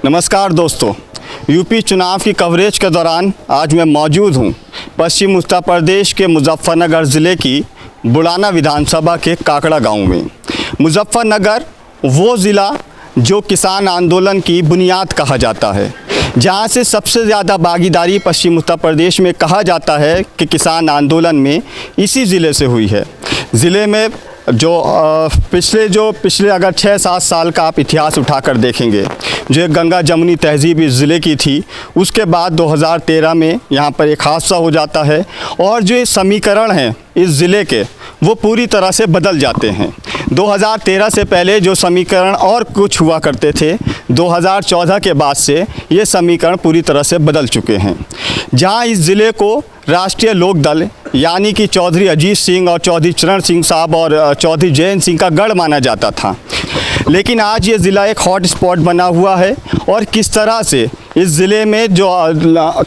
नमस्कार दोस्तों, यूपी चुनाव की कवरेज के दौरान आज मैं मौजूद हूं पश्चिम उत्तर प्रदेश के मुजफ्फरनगर ज़िले की बुढ़ाना विधानसभा के काकड़ा गांव में। मुजफ्फरनगर वो ज़िला जो किसान आंदोलन की बुनियाद कहा जाता है, जहां से सबसे ज़्यादा भागीदारी पश्चिम उत्तर प्रदेश में कहा जाता है कि किसान आंदोलन में इसी ज़िले से हुई है। ज़िले में जो पिछले अगर 6-7 साल का आप इतिहास उठाकर देखेंगे, जो गंगा जमुनी तहज़ीब इस ज़िले की थी, उसके बाद 2013 में यहाँ पर एक हादसा हो जाता है और जो ये समीकरण हैं इस ज़िले के वो पूरी तरह से बदल जाते हैं। 2013 से पहले जो समीकरण और कुछ हुआ करते थे, 2014 के बाद से ये समीकरण पूरी तरह से बदल चुके हैं। जहाँ इस ज़िले को राष्ट्रीय लोक दल यानी कि चौधरी अजीत सिंह और चौधरी चरण सिंह साहब और चौधरी जयंत सिंह का गढ़ माना जाता था, लेकिन आज ये ज़िला एक हॉट स्पॉट बना हुआ है। और किस तरह से इस ज़िले में जो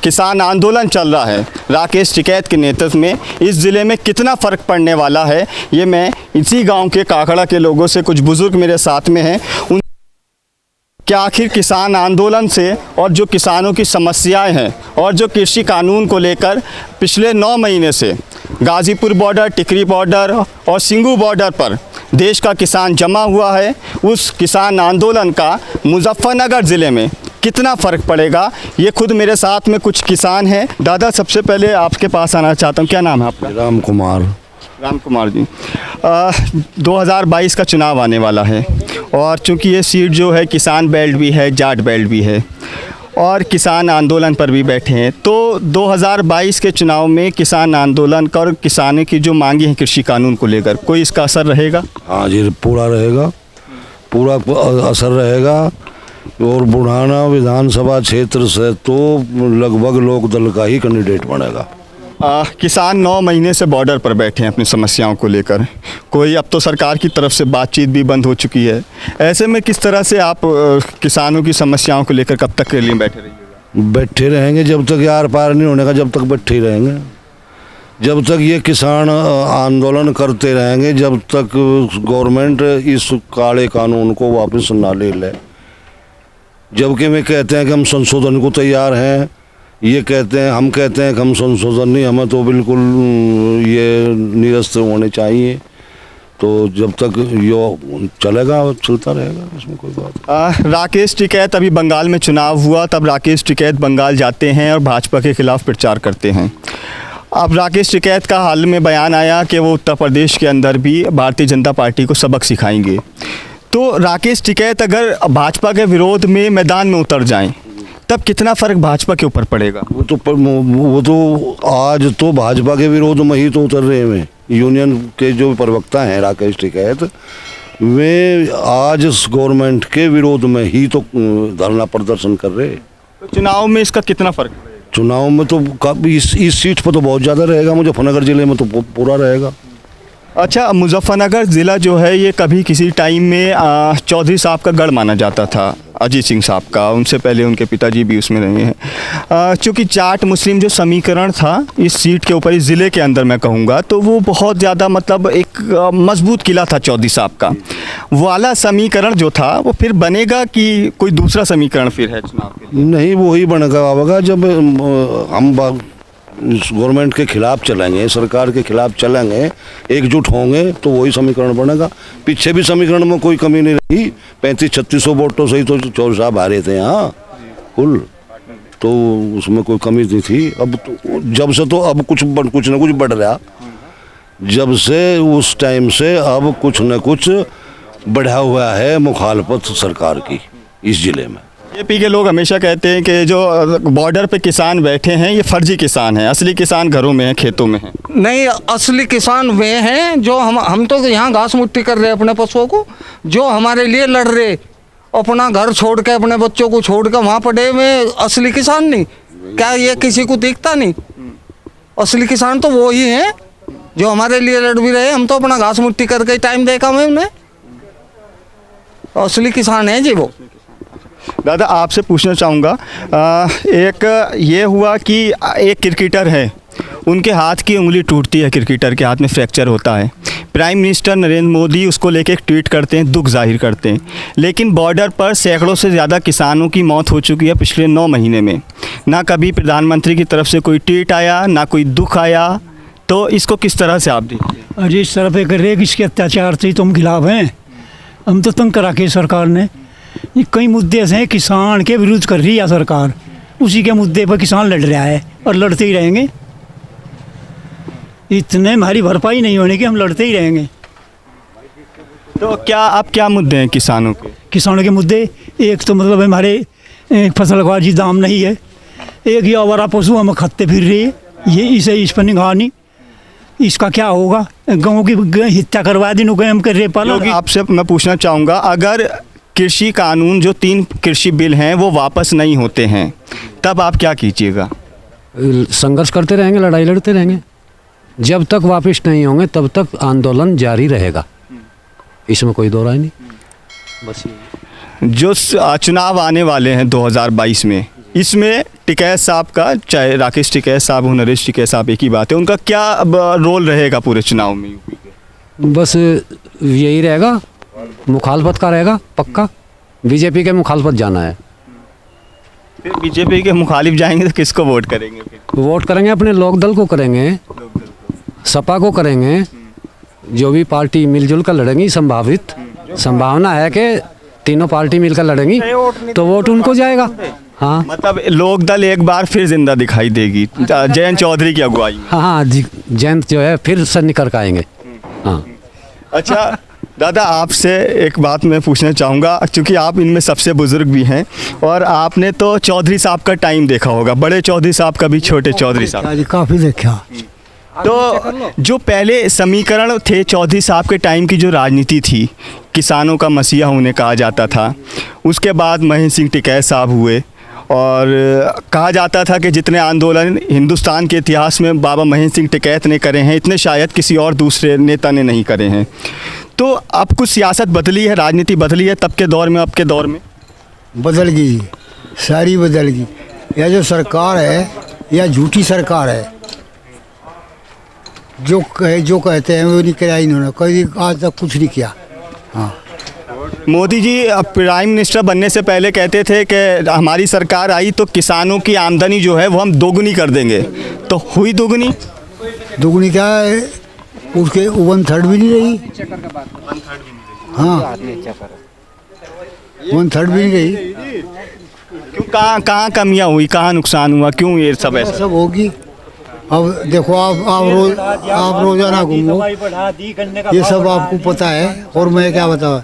किसान आंदोलन चल रहा है राकेश टिकैत के नेतृत्व में, इस ज़िले में कितना फ़र्क पड़ने वाला है, ये मैं इसी गांव के काकड़ा के लोगों से, कुछ बुज़ुर्ग मेरे साथ में हैं, उन क्या आखिर किसान आंदोलन से और जो किसानों की समस्याएं हैं और जो कृषि कानून को लेकर पिछले 9 महीने से गाज़ीपुर बॉर्डर, टिकरी बॉर्डर और सिंगू बॉर्डर पर देश का किसान जमा हुआ है, उस किसान आंदोलन का मुजफ्फरनगर ज़िले में कितना फ़र्क पड़ेगा, ये खुद मेरे साथ में कुछ किसान हैं। दादा, सबसे पहले आपके पास आना चाहता हूँ, क्या नाम है आपका? राम कुमार जी। 2022 का चुनाव आने वाला है और चूंकि ये सीट जो है किसान बेल्ट भी है, जाट बेल्ट भी है और किसान आंदोलन पर भी बैठे हैं, तो 2022 के चुनाव में किसान आंदोलन का और किसानों की जो मांगी है कृषि कानून को लेकर, कोई इसका असर रहेगा? हाँ जी, पूरा रहेगा, पूरा असर रहेगा। और बुढ़ाना विधानसभा क्षेत्र से तो लगभग लोक दल का ही कैंडिडेट बनेगा। किसान 9 महीने से बॉर्डर पर बैठे हैं अपनी समस्याओं को लेकर, कोई अब तो सरकार की तरफ से बातचीत भी बंद हो चुकी है। ऐसे में किस तरह से आप किसानों की समस्याओं को लेकर कब तक के लिए बैठे रहिएगा? बैठे रहेंगे जब तक यार पार नहीं होने का, जब तक बैठे ही रहेंगे, जब तक ये किसान आंदोलन करते रहेंगे, जब तक गवर्नमेंट इस काले कानून को वापस ना ले ले। जबकि वे कहते हैं कि हम संशोधन को तैयार हैं, ये कहते हैं, हम कहते हैं कि हम संशोधन नहीं, हमें तो बिल्कुल ये निरस्त होने चाहिए। तो जब तक ये चलेगा चलता रहेगा, इसमें कोई बात। राकेश टिकैत, अभी बंगाल में चुनाव हुआ, तब राकेश टिकैत बंगाल जाते हैं और भाजपा के खिलाफ प्रचार करते हैं। अब राकेश टिकैत का हाल में बयान आया कि वो उत्तर प्रदेश के अंदर भी भारतीय जनता पार्टी को सबक सिखाएंगे। तो राकेश टिकैत अगर भाजपा के विरोध में मैदान में उतर जाएं, तब कितना फ़र्क भाजपा के ऊपर पड़ेगा? वो तो आज तो भाजपा के विरोध में ही तो उतर रहे हैं। यूनियन के जो प्रवक्ता हैं राकेश टिकैत, वे आज गवर्नमेंट के विरोध में ही तो धरना प्रदर्शन कर रहे हैं। तो चुनाव में इसका कितना फ़र्क पड़ेगा? चुनाव में तो इस सीट पर तो बहुत ज़्यादा रहेगा, मुजफ्फरनगर ज़िले में तो पूरा रहेगा। अच्छा, मुजफ्फरनगर ज़िला जो है ये कभी किसी टाइम में चौधरी साहब का गढ़ माना जाता था, अजीत सिंह साहब का, उनसे पहले उनके पिताजी भी उसमें रहे हैं। चूँकि जाट मुस्लिम जो समीकरण था इस सीट के ऊपर, इस ज़िले के अंदर मैं कहूँगा, तो वो बहुत ज़्यादा मतलब एक मजबूत किला था चौधरी साहब का। वाला समीकरण जो था वो फिर बनेगा कि कोई दूसरा समीकरण फिर है चुनाव के लिए? नहीं, वही बनेगा जब हम गवर्नमेंट के खिलाफ चलेंगे, सरकार के खिलाफ चलेंगे, एकजुट होंगे, तो वही समीकरण बनेगा। पीछे भी समीकरण में कोई कमी नहीं रही, 3500-3600 वोटों से ही तो चौधरी साहब हारे थे यहाँ कुल, तो उसमें कोई कमी नहीं थी। अब तो जब से तो अब कुछ न कुछ बढ़ रहा, जब से उस टाइम से अब कुछ न कुछ बढ़ा हुआ है मुखालफत सरकार की इस ज़िले में। बीजेपी के लोग हमेशा कहते हैं कि जो बॉर्डर पे किसान बैठे हैं ये फर्जी किसान हैं, असली किसान घरों में हैं, खेतों में हैं। नहीं, असली किसान वे हैं जो हम तो यहाँ घास मुट्ठी कर रहे हैं अपने पशुओं को, जो हमारे लिए लड़ रहे, अपना घर छोड़ के, अपने बच्चों को छोड़ के वहाँ पड़े हुए असली किसान नहीं। क्या ये किसी को दिखता नहीं? असली किसान तो वो ही हैं जो हमारे लिए लड़ भी रहे। हम तो अपना घास मुट्ठी करके टाइम देखा मैं उन्हें, असली किसान है जी वो। दादा, आपसे पूछना चाहूँगा, एक ये हुआ कि एक क्रिकेटर है उनके हाथ की उंगली टूटती है, क्रिकेटर के हाथ में फ्रैक्चर होता है। प्राइम मिनिस्टर नरेंद्र मोदी उसको लेके एक ट्वीट करते हैं, दुख जाहिर करते हैं। लेकिन बॉर्डर पर सैकड़ों से ज़्यादा किसानों की मौत हो चुकी है पिछले 9 महीने में। ना कभी प्रधानमंत्री की तरफ से कोई ट्वीट आया, ना कोई दुख आया। तो इसको किस तरह से आप देखते हैं? अरे इस तरह पे कर रहे किसके अत्याचार से तुम खिलाफ हैं? हम तो तंग करा के सरकार ने ये कई मुद्दे ऐसे हैं किसान के विरुद्ध कर रही है सरकार, उसी के मुद्दे पर किसान लड़ रहा है और लड़ते ही रहेंगे। इतने हमारी भरपाई नहीं होने की हम लड़ते ही रहेंगे। तो क्या आप क्या मुद्दे हैं किसानों के? किसानों के मुद्दे एक तो मतलब हमारे फसल का जी दाम नहीं है, एक ये आवारा पशु हम खाते फिर रही है, ये इस पर निगाह नहीं, इसका क्या होगा? गाँव की हत्या करवा दी नुके हम कर रहे पालन। आपसे मैं पूछना चाहूँगा, अगर कृषि कानून जो 3 कृषि बिल हैं वो वापस नहीं होते हैं तब आप क्या कीजिएगा? संघर्ष करते रहेंगे, लड़ाई लड़ते रहेंगे। जब तक वापस नहीं होंगे तब तक आंदोलन जारी रहेगा, इसमें कोई दो राय नहीं। बस जो चुनाव आने वाले हैं 2022 में, इसमें टिकैत साहब का, चाहे राकेश टिकैत साहब हो, नरेश टिकैत साहब, एक ही बात है, उनका क्या रोल रहेगा पूरे चुनाव में? बस यही रहेगा, मुखालफत का रहेगा पक्का। बीजेपी के मुखालफत जाना है। फिर बीजेपी के मुखालिफ जाएंगे तो किसको वोट करेंगे? फिर वोट करेंगे अपने लोक दल को करेंगे, सपा को करेंगे, जो भी पार्टी मिलजुल कर लड़ेंगी। संभावना है कि तीनों पार्टी मिलकर लड़ेंगी तो वोट उनको जाएगा। हाँ, मतलब लोक दल एक बार फिर जिंदा दिखाई देगी जयंत चौधरी की अगुवाई में। हाँ, जयंत जो है फिर से निकल कर आएंगे। हाँ। अच्छा दादा, आपसे एक बात मैं पूछना चाहूँगा, क्योंकि आप इनमें सबसे बुज़ुर्ग भी हैं और आपने तो चौधरी साहब का टाइम देखा होगा, बड़े चौधरी साहब का भी, छोटे चौधरी साहब। काफ़ी देखा। तो जो पहले समीकरण थे चौधरी साहब के टाइम की, जो राजनीति थी, किसानों का मसीहा उन्हें कहा जाता था। उसके बाद महेंद्र सिंह टिकैत साहब हुए और कहा जाता था कि जितने आंदोलन हिंदुस्तान के इतिहास में बाबा महेंद्र सिंह टिकैत ने करे हैं, इतने शायद किसी और दूसरे नेता ने नहीं करे हैं। तो अब कुछ सियासत बदली है, राजनीति बदली है तब के दौर में, अब के दौर में? बदल गई, सारी बदल गई। यह जो सरकार है यह झूठी सरकार है, जो कहते हैं वो नहीं किया इन्होंने, कभी आज तक कुछ नहीं किया। हाँ, मोदी जी प्राइम मिनिस्टर बनने से पहले कहते थे कि हमारी सरकार आई तो किसानों की आमदनी जो है वो हम दोगुनी कर देंगे, तो हुई दोगुनी? दोगुनी क्या है, उसके 1/3 भी नहीं रही। हाँ, 1/3 भी नहीं रही। क्यों, कहाँ कमियाँ हुई, कहाँ नुकसान हुआ, क्यों ये सब ऐसा? सब होगी। अब देखो आप रोजाना घूमो, ये सब आपको पता है और मैं क्या बताऊँ।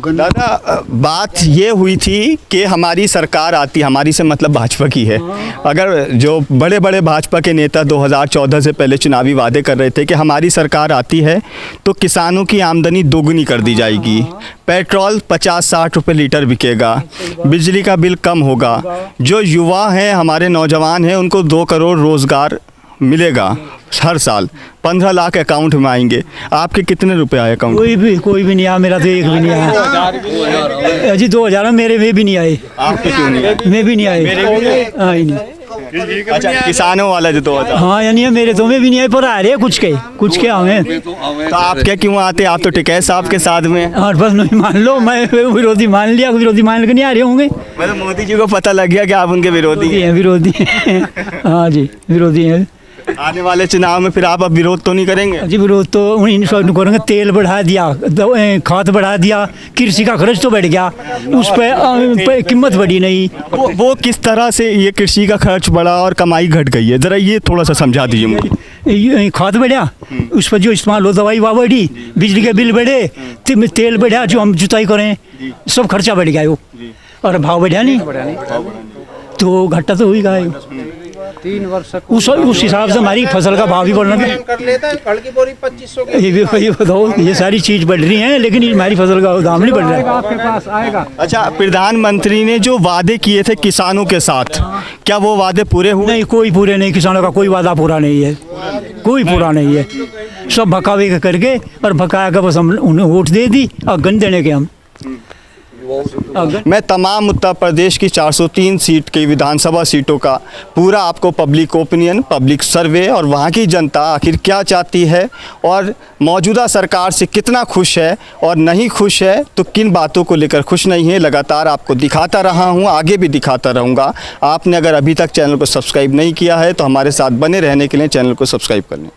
दादा, बात ये हुई थी कि हमारी सरकार आती, हमारी से मतलब भाजपा की है। अगर जो बड़े बड़े भाजपा के नेता 2014 से पहले चुनावी वादे कर रहे थे कि हमारी सरकार आती है तो किसानों की आमदनी दोगुनी कर दी जाएगी, पेट्रोल 50-60 रुपये लीटर बिकेगा, बिजली का बिल कम होगा, जो युवा हैं, हमारे नौजवान हैं, उनको 2 करोड़ रोज़गार मिलेगा हर साल, 15 लाख अकाउंट में आएंगे। आपके कितने रुपए आए अकाउंट? कोई भी नहीं आया, मेरा तो एक भी नहीं आया जी। 2000 मेरे में भी नहीं आए। आपके क्यों नहीं आए? मैं भी नहीं आए, आए नहीं। अच्छा, किसानों वाला जो 2000। हाँ, यानी मेरे तो में भी नहीं आए, पर आ रहे कुछ के हमें। तो आप क्या क्यों आते? आप तो टिकैत साहब के साथ में। और बस नहीं मान लो, मैं विरोधी मान लिया, विरोधी मान के नहीं आ रहे होंगे। मतलब मोदी जी को पता लग गया कि आप उनके विरोधी हैं। विरोधी हैं। हाँ जी, विरोधी हैं। आने वाले चुनाव में फिर आप अब विरोध तो नहीं करेंगे? जी, विरोध तो इन करेंगे। तेल बढ़ा दिया, खाद बढ़ा दिया, कृषि का खर्च तो बढ़ गया, उस पर कीमत बढ़ी नहीं। वो किस तरह से ये कृषि का खर्च बढ़ा और कमाई घट गई है, ज़रा ये थोड़ा सा समझा दीजिए मुझे। खाद बढ़ा, उस पर जो इस्तेमाल हो, दवाई वहाँ बढ़ी, बिजली के बिल बढ़े, तेल बढ़ा, जो हम जुताई करें सब खर्चा बढ़ गया वो, और भाव बढ़ा नहीं, तो घाटा तो हुई गया। 3 वर्ष उस हिसाब से हमारी फसल का भाव भी बढ़ना कर लेता है, कल की बोरी 2500 की। ये बताओ, ये सारी चीज़ बढ़ रही हैं लेकिन हमारी फसल का दाम नहीं बढ़ रहा है। आपके पास आएगा। अच्छा, प्रधानमंत्री ने जो वादे किए थे किसानों के साथ, क्या वो वादे पूरे हुए? नहीं, कोई पूरे नहीं, किसानों का कोई वादा पूरा नहीं है, कोई पूरा नहीं है। सब भकावे करके और भकाया का बस हम उन्हें वोट दे दी और गन देने के हम मैं तमाम उत्तर प्रदेश की 403 सीट की विधानसभा सीटों का पूरा आपको पब्लिक ओपिनियन, पब्लिक सर्वे और वहाँ की जनता आखिर क्या चाहती है और मौजूदा सरकार से कितना खुश है और नहीं खुश है तो किन बातों को लेकर खुश नहीं है, लगातार आपको दिखाता रहा हूँ, आगे भी दिखाता रहूँगा। आपने अगर अभी तक चैनल को सब्सक्राइब नहीं किया है तो हमारे साथ बने रहने के लिए चैनल को सब्सक्राइब कर लें।